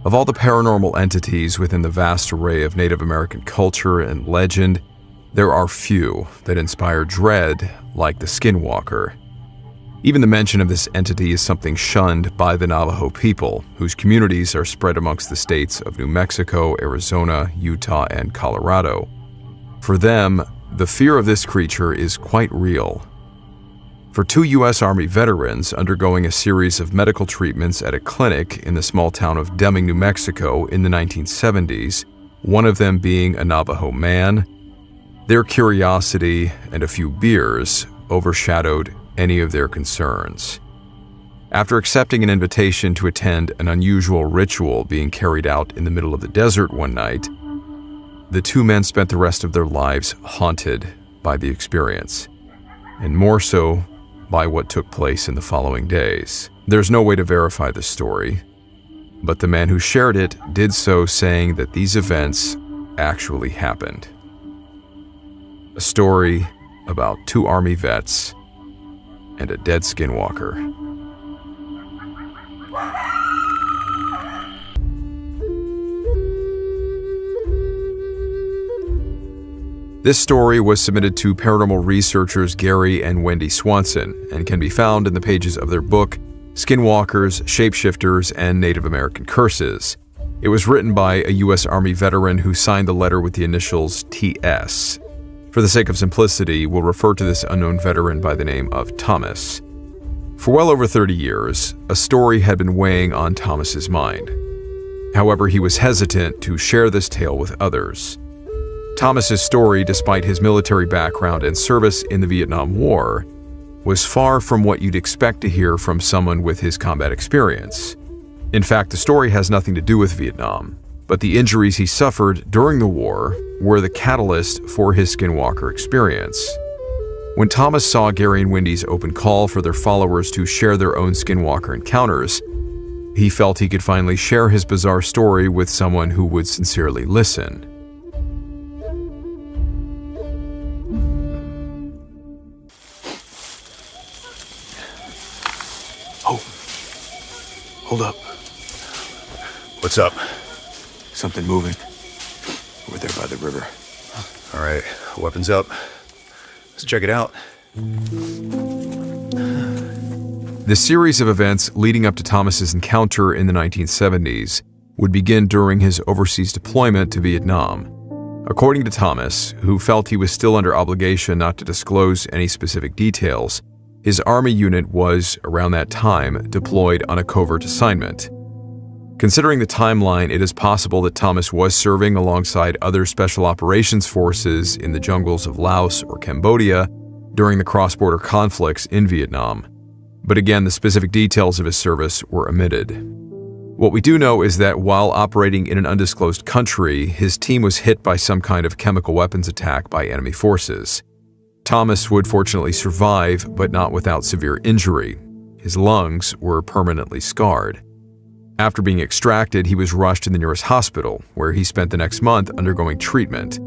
Of all the paranormal entities within the vast array of Native American culture and legend, there are few that inspire dread like the Skinwalker. Even the mention of this entity is something shunned by the Navajo people, whose communities are spread amongst the states of New Mexico, Arizona, Utah, and Colorado. For them, the fear of this creature is quite real. For 2 U.S. Army veterans undergoing a series of medical treatments at a clinic in the small town of Deming, New Mexico in the 1970s, one of them being a Navajo man, their curiosity and a few beers overshadowed any of their concerns. After accepting an invitation to attend an unusual ritual being carried out in the middle of the desert one night, the 2 men spent the rest of their lives haunted by the experience, and more so by what took place in the following days. There's no way to verify this story, but the man who shared it did so saying that these events actually happened. A story about 2 Army vets and a dead Skinwalker. This story was submitted to paranormal researchers Gary and Wendy Swanson and can be found in the pages of their book, Skinwalkers, Shapeshifters, and Native American Curses. It was written by a U.S. Army veteran who signed the letter with the initials TS. For the sake of simplicity, we'll refer to this unknown veteran by the name of Thomas. For well over 30 years, a story had been weighing on Thomas's mind. However, he was hesitant to share this tale with others. Thomas's story, despite his military background and service in the Vietnam War, was far from what you'd expect to hear from someone with his combat experience. In fact, the story has nothing to do with Vietnam, but the injuries he suffered during the war were the catalyst for his Skinwalker experience. When Thomas saw Gary and Wendy's open call for their followers to share their own Skinwalker encounters, he felt he could finally share his bizarre story with someone who would sincerely listen. Oh, hold up. What's up? Something moving. Over there by the river. All right, weapons up. Let's check it out. The series of events leading up to Thomas's encounter in the 1970s would begin during his overseas deployment to Vietnam. According to Thomas, who felt he was still under obligation not to disclose any specific details, his Army unit was, around that time, deployed on a covert assignment. Considering the timeline, it is possible that Thomas was serving alongside other special operations forces in the jungles of Laos or Cambodia during the cross-border conflicts in Vietnam. But again, the specific details of his service were omitted. What we do know is that while operating in an undisclosed country, his team was hit by some kind of chemical weapons attack by enemy forces. Thomas would fortunately survive, but not without severe injury. His lungs were permanently scarred. After being extracted, he was rushed to the nearest hospital, where he spent the next month undergoing treatment.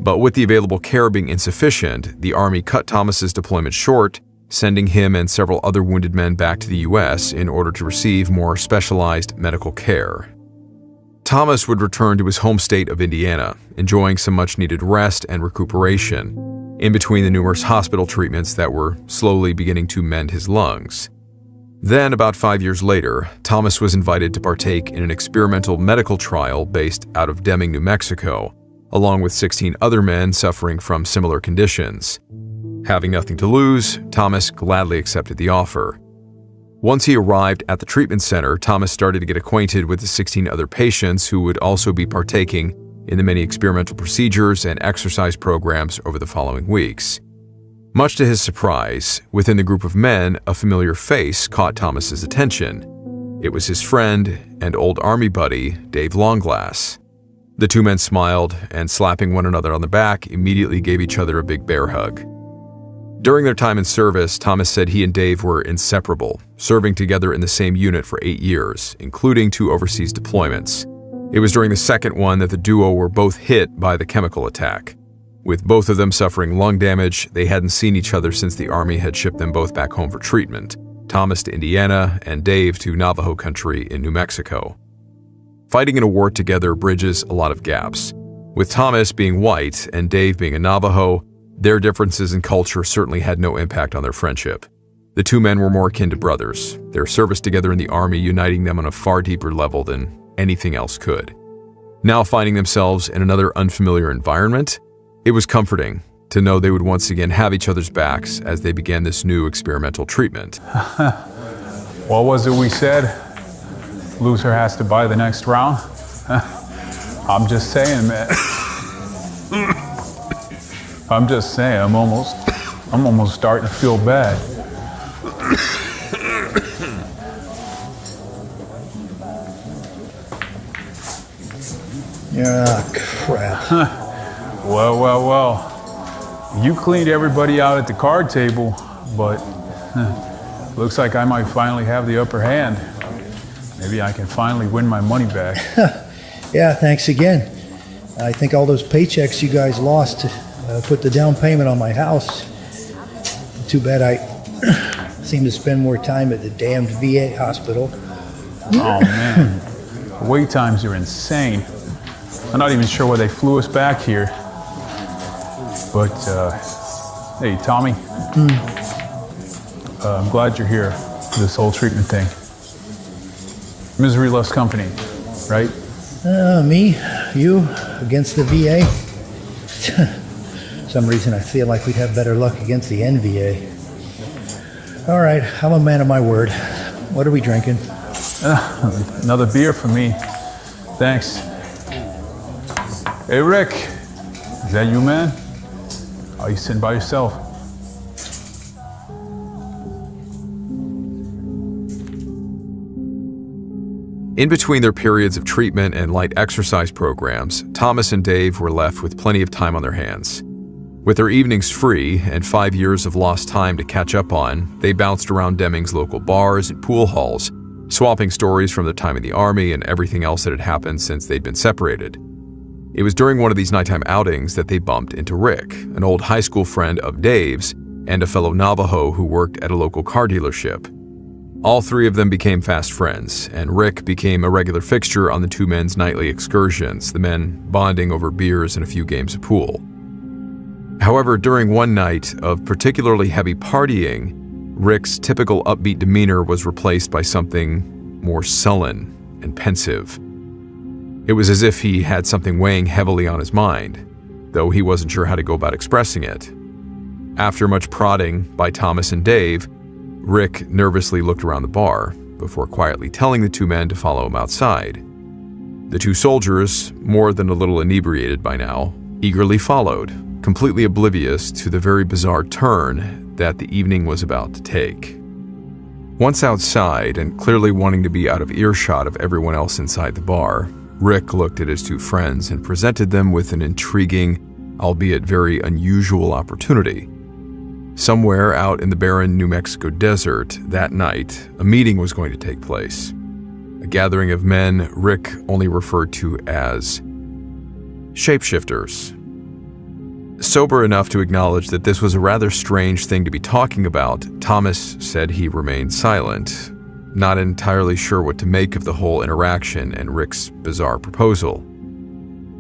But with the available care being insufficient, the Army cut Thomas's deployment short, sending him and several other wounded men back to the U.S. in order to receive more specialized medical care. Thomas would return to his home state of Indiana, enjoying some much-needed rest and recuperation, in between the numerous hospital treatments that were slowly beginning to mend his lungs. Then, about 5 years later, Thomas was invited to partake in an experimental medical trial based out of Deming, New Mexico, along with 16 other men suffering from similar conditions. Having nothing to lose, Thomas gladly accepted the offer. Once he arrived at the treatment center, Thomas started to get acquainted with the 16 other patients who would also be partaking in the many experimental procedures and exercise programs over the following weeks. Much to his surprise, within the group of men, a familiar face caught Thomas's attention. It was his friend and old Army buddy, Dave Longglass. The 2 men smiled and, slapping one another on the back, immediately gave each other a big bear hug. During their time in service, Thomas said he and Dave were inseparable, serving together in the same unit for 8 years, including 2 overseas deployments. It was during the second one that the duo were both hit by the chemical attack. With both of them suffering lung damage, they hadn't seen each other since the Army had shipped them both back home for treatment, Thomas to Indiana and Dave to Navajo country in New Mexico. Fighting in a war together bridges a lot of gaps. With Thomas being white and Dave being a Navajo, their differences in culture certainly had no impact on their friendship. The two men were more akin to brothers, their service together in the Army uniting them on a far deeper level than anything else could. Now finding themselves in another unfamiliar environment, it was comforting to know they would once again have each other's backs as they began this new experimental treatment. What was it we said? Loser has to buy the next round? I'm just saying, man. I'm just saying, I'm almost starting to feel bad. Yeah, crap. Well. You cleaned everybody out at the card table, but looks like I might finally have the upper hand. Maybe I can finally win my money back. Yeah, thanks again. I think all those paychecks you guys lost to put the down payment on my house. Too bad I seem to spend more time at the damned VA hospital. Oh man, the wait times are insane. I'm not even sure why they flew us back here. But, hey, Tommy, I'm glad you're here for this whole treatment thing. Misery loves company, right? Me, you, against the VA? Some reason I feel like we'd have better luck against the NVA. All right, I'm a man of my word. What are we drinking? Another beer for me. Thanks. Hey, Rick, is that you, man? Are you sitting by yourself? In between their periods of treatment and light exercise programs, Thomas and Dave were left with plenty of time on their hands. With their evenings free and 5 years of lost time to catch up on, they bounced around Deming's local bars and pool halls, swapping stories from their time in the Army and everything else that had happened since they'd been separated. It was during one of these nighttime outings that they bumped into Rick, an old high school friend of Dave's and a fellow Navajo who worked at a local car dealership. All three of them became fast friends, and Rick became a regular fixture on the two men's nightly excursions, the men bonding over beers and a few games of pool. However, during one night of particularly heavy partying, Rick's typical upbeat demeanor was replaced by something more sullen and pensive. It was as if he had something weighing heavily on his mind, though he wasn't sure how to go about expressing it. After much prodding by Thomas and Dave, Rick nervously looked around the bar before quietly telling the two men to follow him outside. The two soldiers, more than a little inebriated by now, eagerly followed, completely oblivious to the very bizarre turn that the evening was about to take. Once outside and clearly wanting to be out of earshot of everyone else inside the bar, Rick looked at his two friends and presented them with an intriguing, albeit very unusual opportunity. Somewhere out in the barren New Mexico desert that night, a meeting was going to take place. A gathering of men Rick only referred to as shapeshifters. Sober enough to acknowledge that this was a rather strange thing to be talking about, Thomas said he remained silent, not entirely sure what to make of the whole interaction and Rick's bizarre proposal.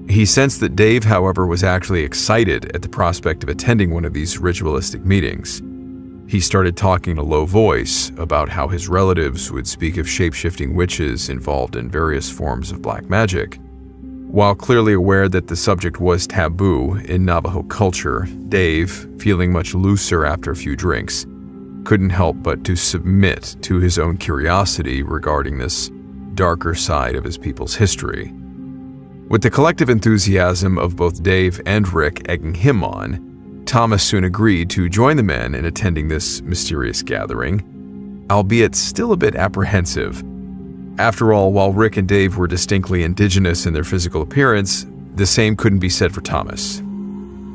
He sensed that Dave, however, was actually excited at the prospect of attending one of these ritualistic meetings. He started talking in a low voice about how his relatives would speak of shape-shifting witches involved in various forms of black magic. While clearly aware that the subject was taboo in Navajo culture, Dave, feeling much looser after a few drinks, couldn't help but to submit to his own curiosity regarding this darker side of his people's history. With the collective enthusiasm of both Dave and Rick egging him on, Thomas soon agreed to join the men in attending this mysterious gathering, albeit still a bit apprehensive. After all, while Rick and Dave were distinctly indigenous in their physical appearance, the same couldn't be said for Thomas.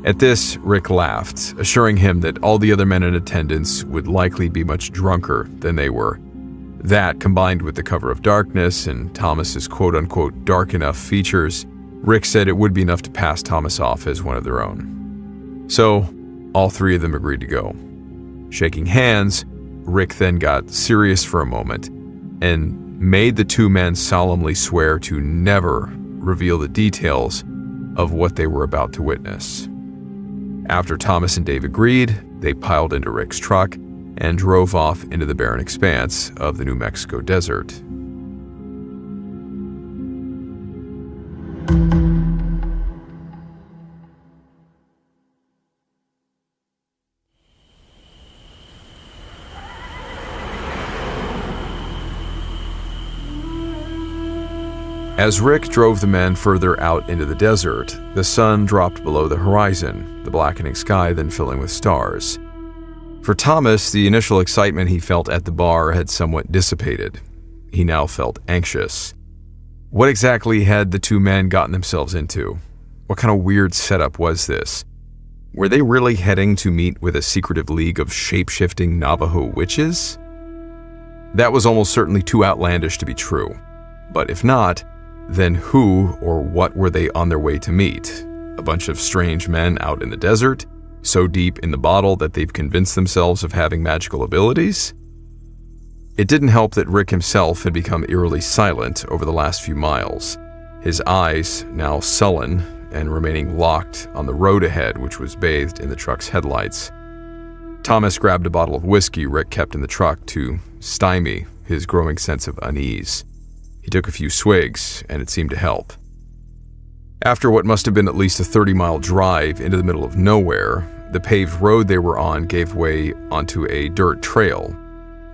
At this, Rick laughed, assuring him that all the other men in attendance would likely be much drunker than they were. That, combined with the cover of darkness and Thomas's quote-unquote dark enough features, Rick said it would be enough to pass Thomas off as one of their own. So, all three of them agreed to go. Shaking hands, Rick then got serious for a moment and made the two men solemnly swear to never reveal the details of what they were about to witness. After Thomas and Dave agreed, they piled into Rick's truck and drove off into the barren expanse of the New Mexico desert. As Rick drove the men further out into the desert, the sun dropped below the horizon, the blackening sky then filling with stars. For Thomas, the initial excitement he felt at the bar had somewhat dissipated. He now felt anxious. What exactly had the two men gotten themselves into? What kind of weird setup was this? Were they really heading to meet with a secretive league of shape-shifting Navajo witches? That was almost certainly too outlandish to be true. But if not, then who or what were they on their way to meet? A bunch of strange men out in the desert, so deep in the bottle that they've convinced themselves of having magical abilities? It didn't help that Rick himself had become eerily silent over the last few miles, his eyes now sullen and remaining locked on the road ahead, which was bathed in the truck's headlights. Thomas grabbed a bottle of whiskey Rick kept in the truck to stymie his growing sense of unease. He took a few swigs, and it seemed to help. After what must have been at least a 30-mile drive into the middle of nowhere, the paved road they were on gave way onto a dirt trail.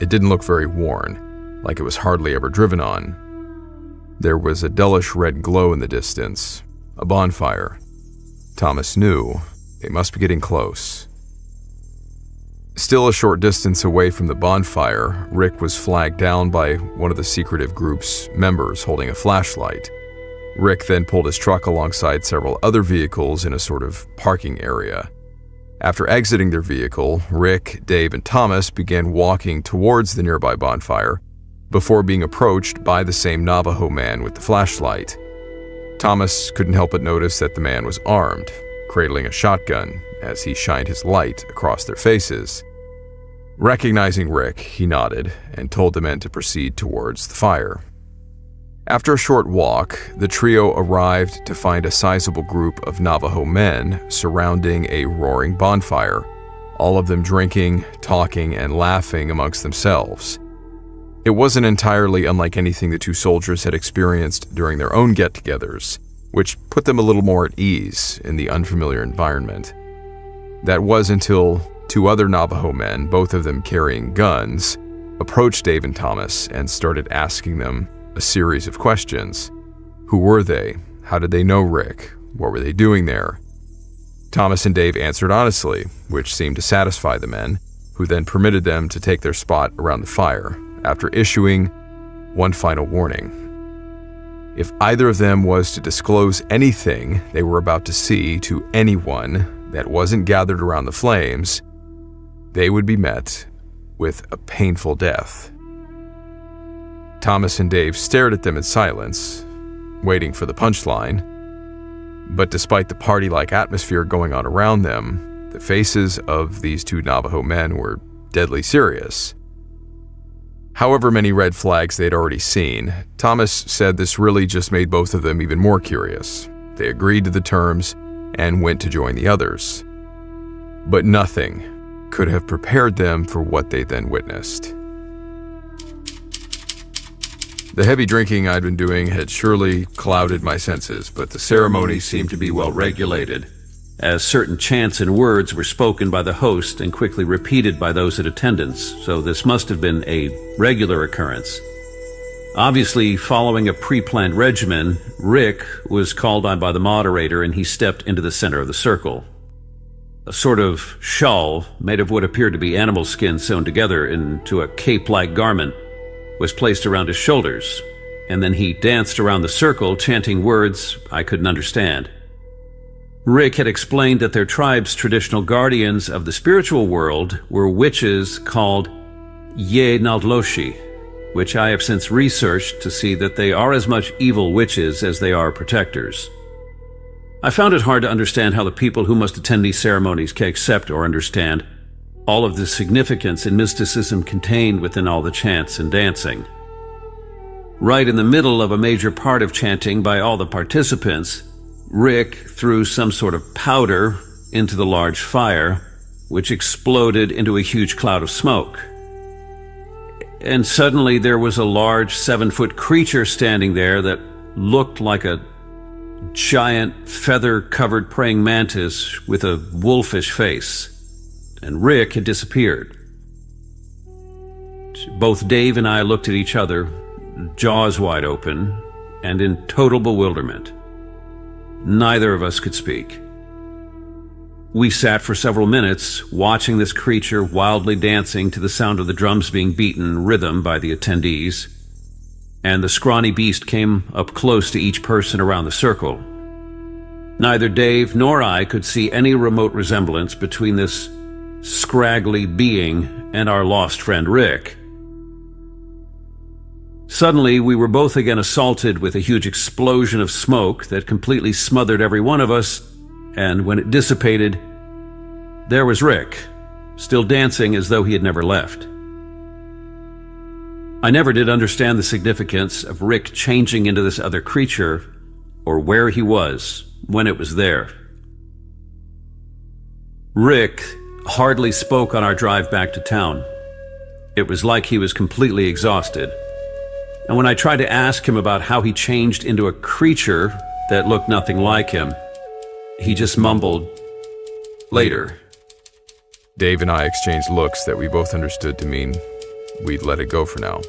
It didn't look very worn, like it was hardly ever driven on. There was a dullish red glow in the distance, a bonfire. Thomas knew they must be getting close. Still a short distance away from the bonfire, Rick was flagged down by one of the secretive group's members holding a flashlight. Rick then pulled his truck alongside several other vehicles in a sort of parking area. After exiting their vehicle, Rick, Dave, and Thomas began walking towards the nearby bonfire before being approached by the same Navajo man with the flashlight. Thomas couldn't help but notice that the man was armed, cradling a shotgun as he shined his light across their faces. Recognizing Rick, he nodded and told the men to proceed towards the fire. After a short walk, the trio arrived to find a sizable group of Navajo men surrounding a roaring bonfire, all of them drinking, talking, and laughing amongst themselves. It wasn't entirely unlike anything the two soldiers had experienced during their own get-togethers, which put them a little more at ease in the unfamiliar environment. That was until two other Navajo men, both of them carrying guns, approached Dave and Thomas and started asking them a series of questions. Who were they? How did they know Rick? What were they doing there? Thomas and Dave answered honestly, which seemed to satisfy the men, who then permitted them to take their spot around the fire, after issuing one final warning. If either of them was to disclose anything they were about to see to anyone that wasn't gathered around the flames, they would be met with a painful death. Thomas and Dave stared at them in silence, waiting for the punchline. But despite the party-like atmosphere going on around them, the faces of these two Navajo men were deadly serious. However many red flags they'd already seen, Thomas said this really just made both of them even more curious. They agreed to the terms and went to join the others. But nothing could have prepared them for what they then witnessed. The heavy drinking I'd been doing had surely clouded my senses, but the ceremony seemed to be well regulated, as certain chants and words were spoken by the host and quickly repeated by those in attendance, so this must have been a regular occurrence. Obviously, following a pre-planned regimen, Rick was called on by the moderator and he stepped into the center of the circle. A sort of shawl, made of what appeared to be animal skin sewn together into a cape-like garment, was placed around his shoulders, and then he danced around the circle, chanting words I couldn't understand. Rick had explained that their tribe's traditional guardians of the spiritual world were witches called Ye Naldloshi, which I have since researched to see that they are as much evil witches as they are protectors. I found it hard to understand how the people who must attend these ceremonies can accept or understand all of the significance and mysticism contained within all the chants and dancing. Right in the middle of a major part of chanting by all the participants, Rick threw some sort of powder into the large fire, which exploded into a huge cloud of smoke. And suddenly there was a large 7-foot creature standing there that looked like a giant feather-covered praying mantis with a wolfish face. And Rick had disappeared. Both Dave and I looked at each other, jaws wide open, and in total bewilderment. Neither of us could speak. We sat for several minutes, watching this creature wildly dancing to the sound of the drums being beaten in rhythm by the attendees, and the scrawny beast came up close to each person around the circle. Neither Dave nor I could see any remote resemblance between this scraggly being and our lost friend Rick. Suddenly, we were both again assaulted with a huge explosion of smoke that completely smothered every one of us, and when it dissipated, there was Rick, still dancing as though he had never left. I never did understand the significance of Rick changing into this other creature, or where he was when it was there. Rick hardly spoke on our drive back to town. It was like he was completely exhausted. And when I tried to ask him about how he changed into a creature that looked nothing like him, he just mumbled, "Later." Dave and I exchanged looks that we both understood to mean we'd let it go for now.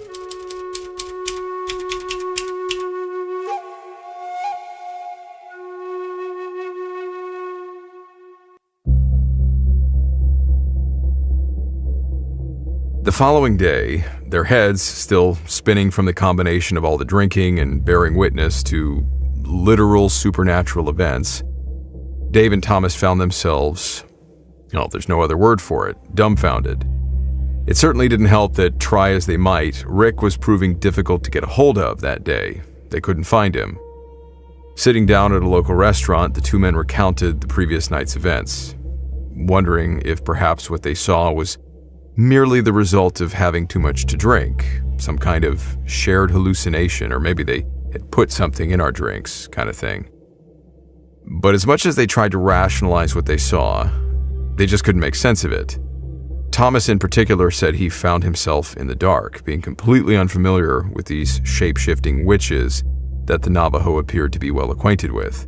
The following day, their heads still spinning from the combination of all the drinking and bearing witness to literal supernatural events, Dave and Thomas found themselves, there's no other word for it, dumbfounded. It certainly didn't help that, try as they might, Rick was proving difficult to get a hold of that day. They couldn't find him. Sitting down at a local restaurant, the two men recounted the previous night's events, wondering if perhaps what they saw was merely the result of having too much to drink, some kind of shared hallucination, or maybe they had put something in our drinks, kind of thing. But as much as they tried to rationalize what they saw, they just couldn't make sense of it. Thomas in particular said he found himself in the dark, being completely unfamiliar with these shape-shifting witches that the Navajo appeared to be well acquainted with.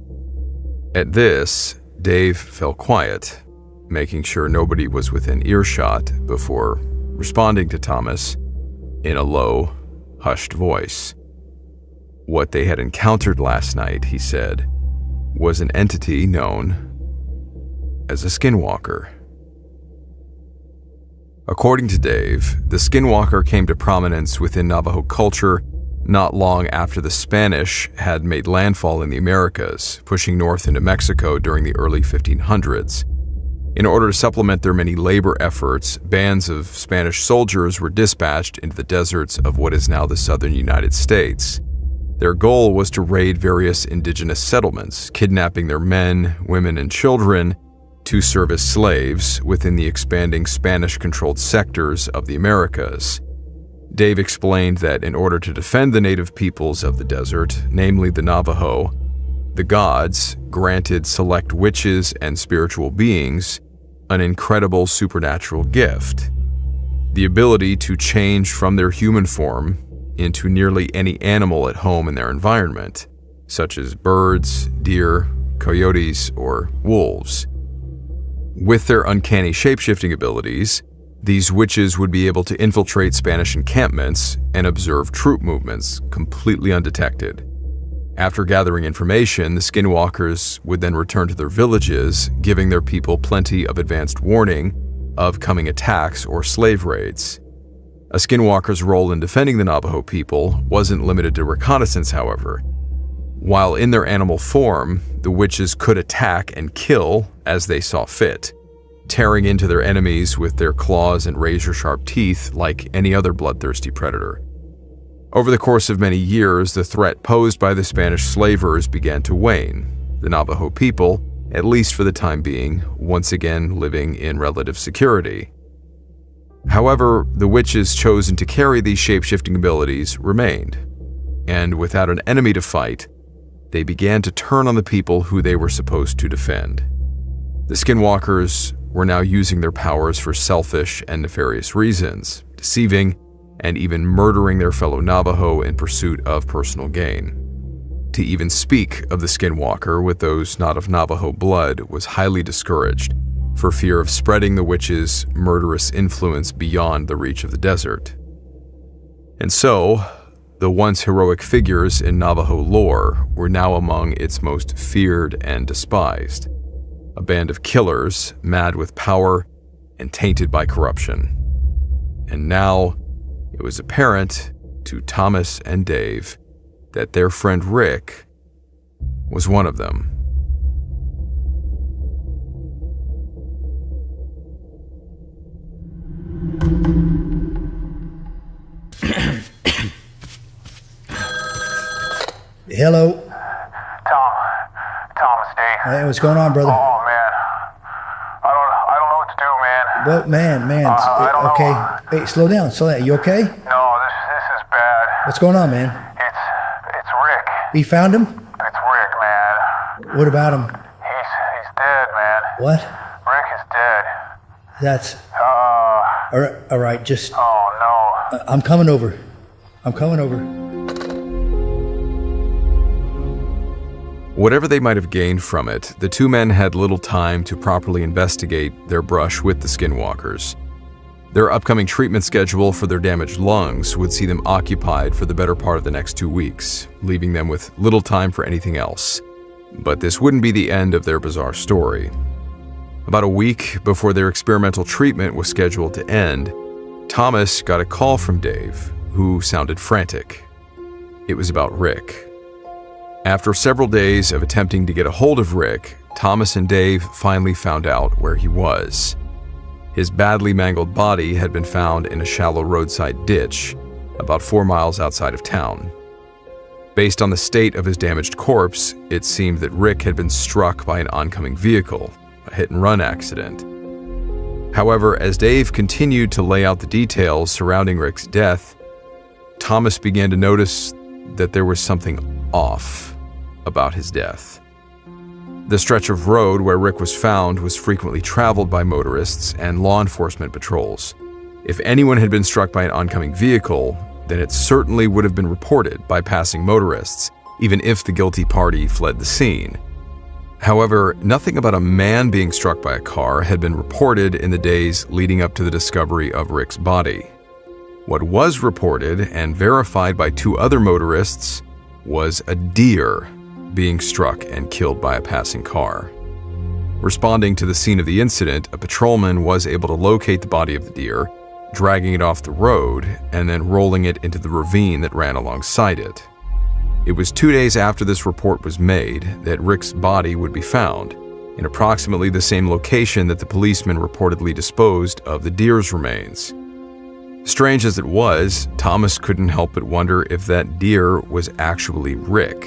At this, Dave fell quiet, making sure nobody was within earshot before responding to Thomas in a low, hushed voice. What they had encountered last night, he said, was an entity known as a Skinwalker. According to Dave, the Skinwalker came to prominence within Navajo culture not long after the Spanish had made landfall in the Americas, pushing north into Mexico during the early 1500s. In order to supplement their many labor efforts, bands of Spanish soldiers were dispatched into the deserts of what is now the southern United States. Their goal was to raid various indigenous settlements, kidnapping their men, women, and children to serve as slaves within the expanding Spanish-controlled sectors of the Americas. Dave explained that in order to defend the native peoples of the desert, namely the Navajo, the gods granted select witches and spiritual beings an incredible supernatural gift: the ability to change from their human form into nearly any animal at home in their environment, such as birds, deer, coyotes, or wolves. With their uncanny shape-shifting abilities, these witches would be able to infiltrate Spanish encampments and observe troop movements completely undetected. After gathering information, the Skinwalkers would then return to their villages, giving their people plenty of advanced warning of coming attacks or slave raids. A Skinwalker's role in defending the Navajo people wasn't limited to reconnaissance, however. While in their animal form, the witches could attack and kill as they saw fit, tearing into their enemies with their claws and razor-sharp teeth like any other bloodthirsty predator. Over the course of many years, the threat posed by the Spanish slavers began to wane, the Navajo people, at least for the time being, once again living in relative security. However, the witches chosen to carry these shape-shifting abilities remained. and without an enemy to fight, they began to turn on the people who they were supposed to defend. The Skinwalkers were now using their powers for selfish and nefarious reasons, deceiving and even murdering their fellow Navajo in pursuit of personal gain. To even speak of the Skinwalker with those not of Navajo blood was highly discouraged, for fear of spreading the witch's murderous influence beyond the reach of the desert. And so, the once heroic figures in Navajo lore were now among its most feared and despised, a band of killers mad with power and tainted by corruption. And now, it was apparent to Thomas and Dave that their friend Rick was one of them. Hello. Thomas, Dave. Hey, what's going on, brother? Oh man, I don't know what to do, man. Well, man. I don't okay. know. Hey, slow down. You okay? No, this is bad. What's going on, man? It's Rick. You found him? It's Rick, man. What about him? He's dead, man. What? Rick is dead. That's all right. Just Oh no. I'm coming over. Whatever they might have gained from it, the two men had little time to properly investigate their brush with the Skinwalkers. Their upcoming treatment schedule for their damaged lungs would see them occupied for the better part of the next 2 weeks, leaving them with little time for anything else. But this wouldn't be the end of their bizarre story. About a week before their experimental treatment was scheduled to end, Thomas got a call from Dave, who sounded frantic. It was about Rick. After several days of attempting to get a hold of Rick, Thomas and Dave finally found out where he was. His badly mangled body had been found in a shallow roadside ditch, about 4 miles outside of town. Based on the state of his damaged corpse, it seemed that Rick had been struck by an oncoming vehicle, a hit-and-run accident. However, as Dave continued to lay out the details surrounding Rick's death, Thomas began to notice that there was something off about his death. The stretch of road where Rick was found was frequently traveled by motorists and law enforcement patrols. If anyone had been struck by an oncoming vehicle, then it certainly would have been reported by passing motorists, even if the guilty party fled the scene. However, nothing about a man being struck by a car had been reported in the days leading up to the discovery of Rick's body. What was reported and verified by 2 other motorists was a deer being struck and killed by a passing car. Responding to the scene of the incident, a patrolman was able to locate the body of the deer, dragging it off the road and then rolling it into the ravine that ran alongside it. It was 2 days after this report was made that Rick's body would be found, in approximately the same location that the policeman reportedly disposed of the deer's remains. Strange as it was, Thomas couldn't help but wonder if that deer was actually Rick,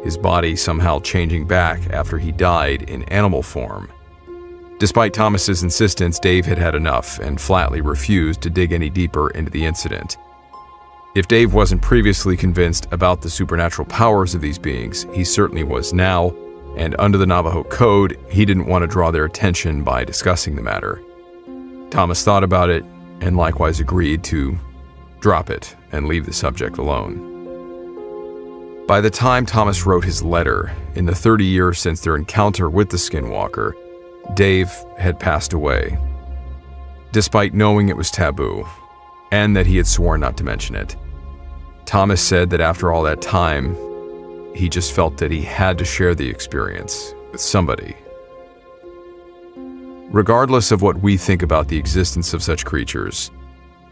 his body somehow changing back after he died in animal form. Despite Thomas's insistence, Dave had had enough and flatly refused to dig any deeper into the incident. If Dave wasn't previously convinced about the supernatural powers of these beings, he certainly was now, and under the Navajo Code, he didn't want to draw their attention by discussing the matter. Thomas thought about it and likewise agreed to drop it and leave the subject alone. By the time Thomas wrote his letter, in the 30 years since their encounter with the Skinwalker, Dave had passed away. Despite knowing it was taboo, and that he had sworn not to mention it, Thomas said that after all that time, he just felt that he had to share the experience with somebody. Regardless of what we think about the existence of such creatures,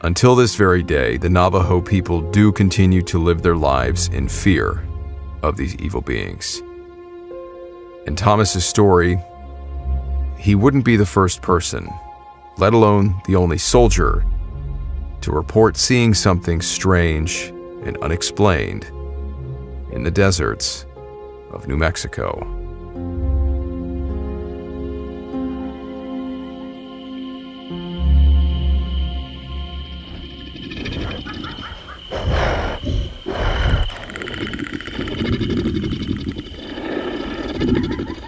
until this very day, the Navajo people do continue to live their lives in fear of these evil beings. In Thomas's story, he wouldn't be the first person, let alone the only soldier, to report seeing something strange and unexplained in the deserts of New Mexico. Bye.